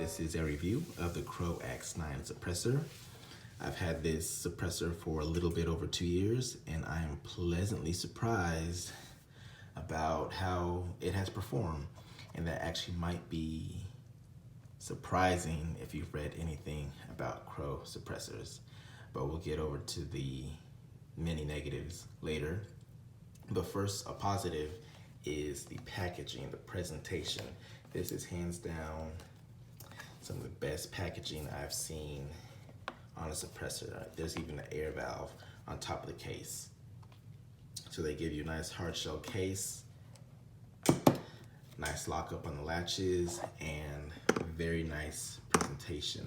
This is a review of the Crux 9 suppressor. I've had this suppressor for a little bit over 2 years, and I am pleasantly surprised about how it has performed. And that actually might be surprising if you've read anything about Crux suppressors. But we'll get over to the many negatives later. But first, a positive is the packaging, the presentation. This is hands down some of the best packaging I've seen on a suppressor. There's even an air valve on top of the case. So they give you a nice hard shell case, nice lockup on the latches, and very nice presentation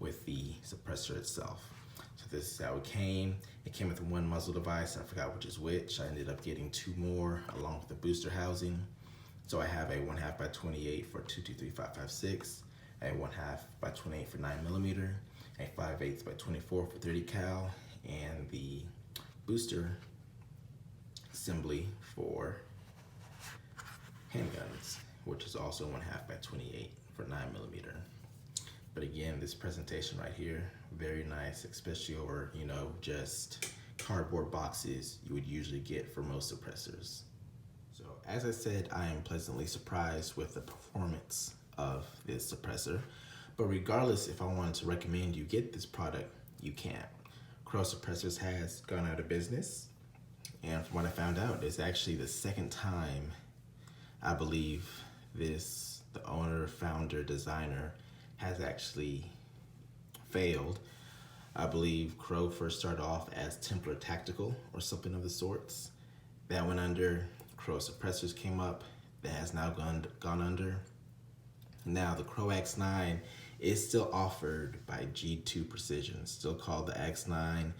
with the suppressor itself. So this is how it came. It came with one muzzle device. I forgot which is which. I ended up getting two more along with the booster housing. So I have a 1/2 by 28 for 223.556, a 1/2 by 28 for 9mm, a 5/8 by 24 for 30 cal, and the booster assembly for handguns, which is also 1/2 by 28 for 9mm. But again, this presentation right here, very nice, especially over, just cardboard boxes you would usually get for most suppressors. So as I said, I am pleasantly surprised with the performance of this suppressor. But regardless, if I wanted to recommend you get this product, you can't. Crux Suppressors has gone out of business. And from what I found out, it's actually the second time I believe the owner, founder, designer has actually failed. I believe Crux first started off as Templar Tactical or something of the sorts. That went under. Crux Suppressors came up. That has now gone under. Now the Crux 9 is still offered by G2 Precision, still called the X9.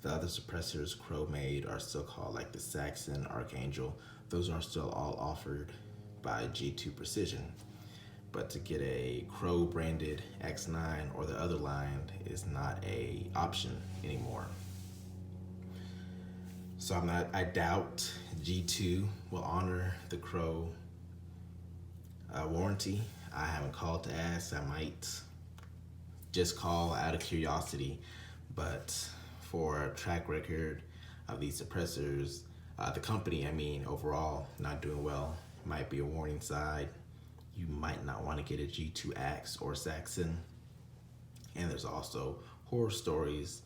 The other suppressors Crux made are still called like the Saxon, Archangel. Those are still all offered by G2 Precision. But to get a Crux branded X9 or the other line is not a option anymore. So I doubt G2 will honor the Crux warranty. I haven't called to ask. I might just call out of curiosity, but for a track record of these suppressors, the company, overall not doing well, might be a warning sign. You might not want to get a G2 Axe or Saxon. And there's also horror stories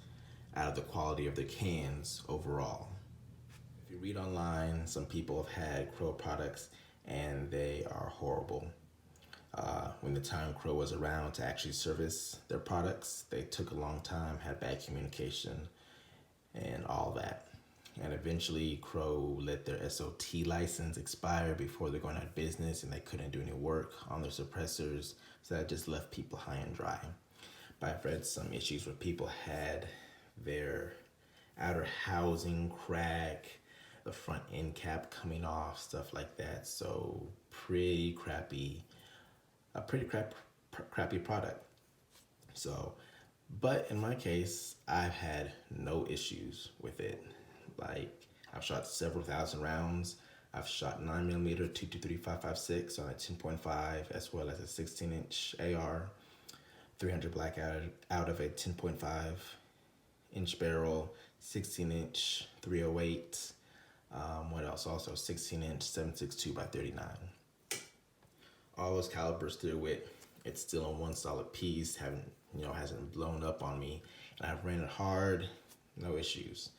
out of the quality of the cans overall. If you read online, some people have had Crux products and they are horrible. When the time Crux was around to actually service their products, they took a long time, had bad communication and all that. And eventually Crux let their SOT license expire before they're going out of business, and they couldn't do any work on their suppressors. So that just left people high and dry. But I've read some issues where people had their outer housing crack, the front end cap coming off, stuff like that. So pretty crappy product. So, but in my case, I've had no issues with it. Like, I've shot several thousand rounds. I've shot 9mm 223.556 on a 10.5, as well as a 16-inch AR, 300 black out of a 10.5-inch barrel, 16-inch 308. What else? Also 16-inch 7.62 by 39. All those calibers through it, it's still in one solid piece. Hasn't blown up on me, and I've ran it hard, no issues.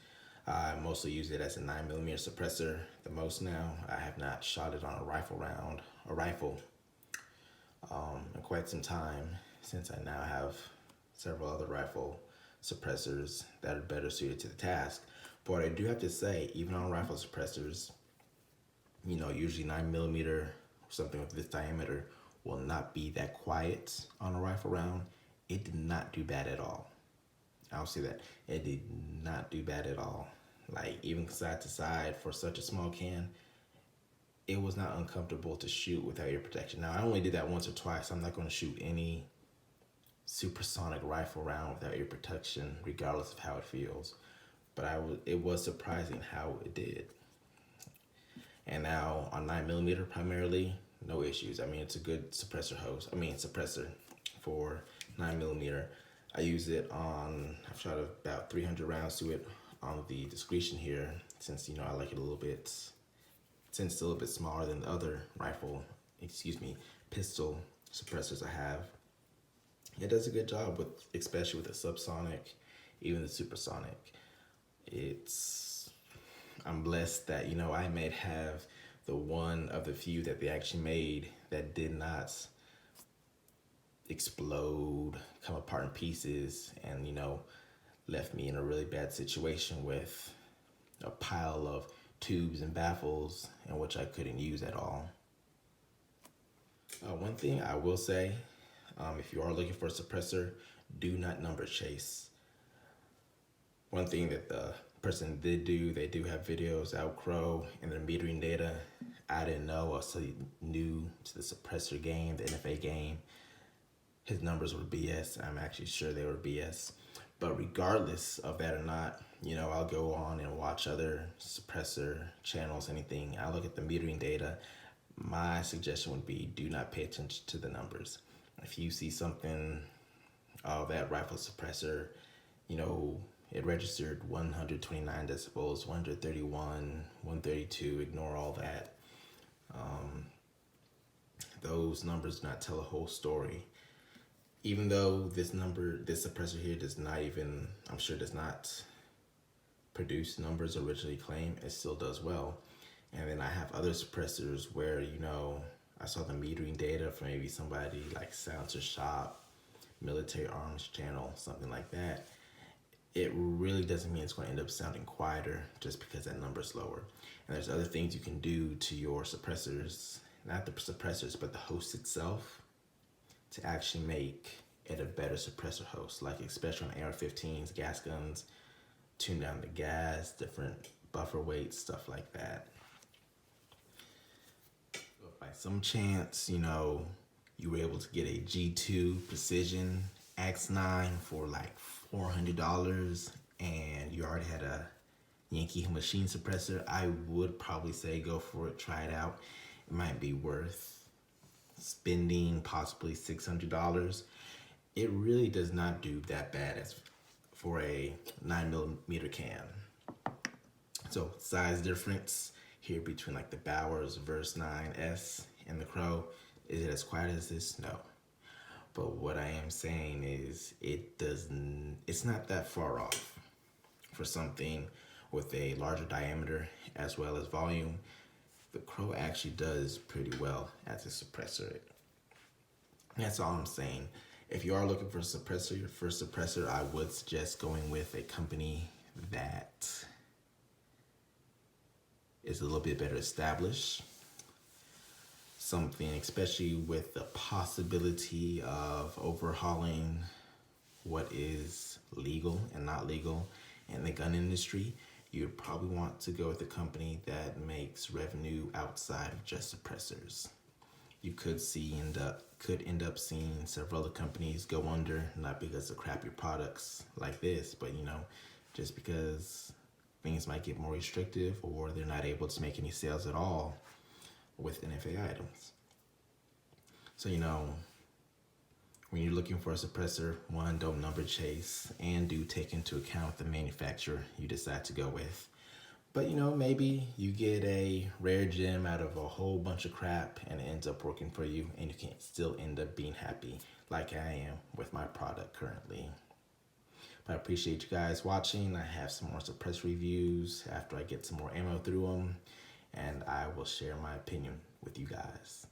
I mostly use it as a 9mm suppressor the most now. I have not shot it on a rifle in quite some time, since I now have several other rifle suppressors that are better suited to the task. But I do have to say, even on rifle suppressors, usually 9mm or something with this diameter will not be that quiet on a rifle round. It did not do bad at all. I'll say that. It did not do bad at all. Like, even side to side for such a small can, it was not uncomfortable to shoot without ear protection. Now, I only did that once or twice. I'm not going to shoot any supersonic rifle round without ear protection, regardless of how it feels. But it was surprising how it did. And now on 9mm primarily, no issues. It's a good suppressor for 9mm. I use it on, I've shot about 300 rounds to it on the discretion here, since I like it a little bit, since it's a little bit smaller than the other pistol suppressors I have. It does a good job with, especially with the subsonic, even the supersonic. I'm blessed that, I may have the one of the few that they actually made that did not explode, come apart in pieces, and, left me in a really bad situation with a pile of tubes and baffles, and which I couldn't use at all. One thing I will say, if you are looking for a suppressor, do not number chase. One thing that the person did do, they do have videos out, Crow, and their metering data. I didn't know, I was so new to the suppressor game, the NFA game. His numbers were BS. I'm actually sure they were BS. But regardless of that or not, I'll go on and watch other suppressor channels, anything. I look at the metering data. My suggestion would be, do not pay attention to the numbers. If you see something, that rifle suppressor, it registered 129 decibels, 131, 132, ignore all that. Those numbers do not tell a whole story. Even though this suppressor here does not produce numbers originally claimed, it still does well. And then I have other suppressors where, I saw the metering data from maybe somebody like Silencer Shop, Military Arms Channel, something like that. It really doesn't mean it's going to end up sounding quieter just because that number is lower. And there's other things you can do to your suppressors, not the suppressors, but the host itself, to actually make it a better suppressor host, like especially on AR-15s, gas guns, tune down the gas, different buffer weights, stuff like that. If by some chance, you were able to get a G2 Precision X9 for like $400 and you already had a Yankee machine suppressor, I would probably say go for it, try it out. It might be worth spending possibly $600. It really does not do that bad as for a 9mm can. So size difference here between like the Bowers Verse 9S and the Crow. Is it as quiet as this? No. But what I am saying is it's not that far off for something with a larger diameter as well as volume. The Crow actually does pretty well as a suppressor. That's all I'm saying. If you are looking for a suppressor, your first suppressor, I would suggest going with a company that is a little bit better established. Something, especially with the possibility of overhauling what is legal and not legal in the gun industry, you would probably want to go with a company that makes revenue outside of just suppressors. You could end up seeing several other companies go under, not because of crappy products like this, but just because things might get more restrictive or they're not able to make any sales at all with NFA items. So, when you're looking for a suppressor, one, don't number chase, and do take into account the manufacturer you decide to go with. But, maybe you get a rare gem out of a whole bunch of crap and it ends up working for you and you can still end up being happy like I am with my product currently. But I appreciate you guys watching. I have some more suppressor reviews after I get some more ammo through them, and I will share my opinion with you guys.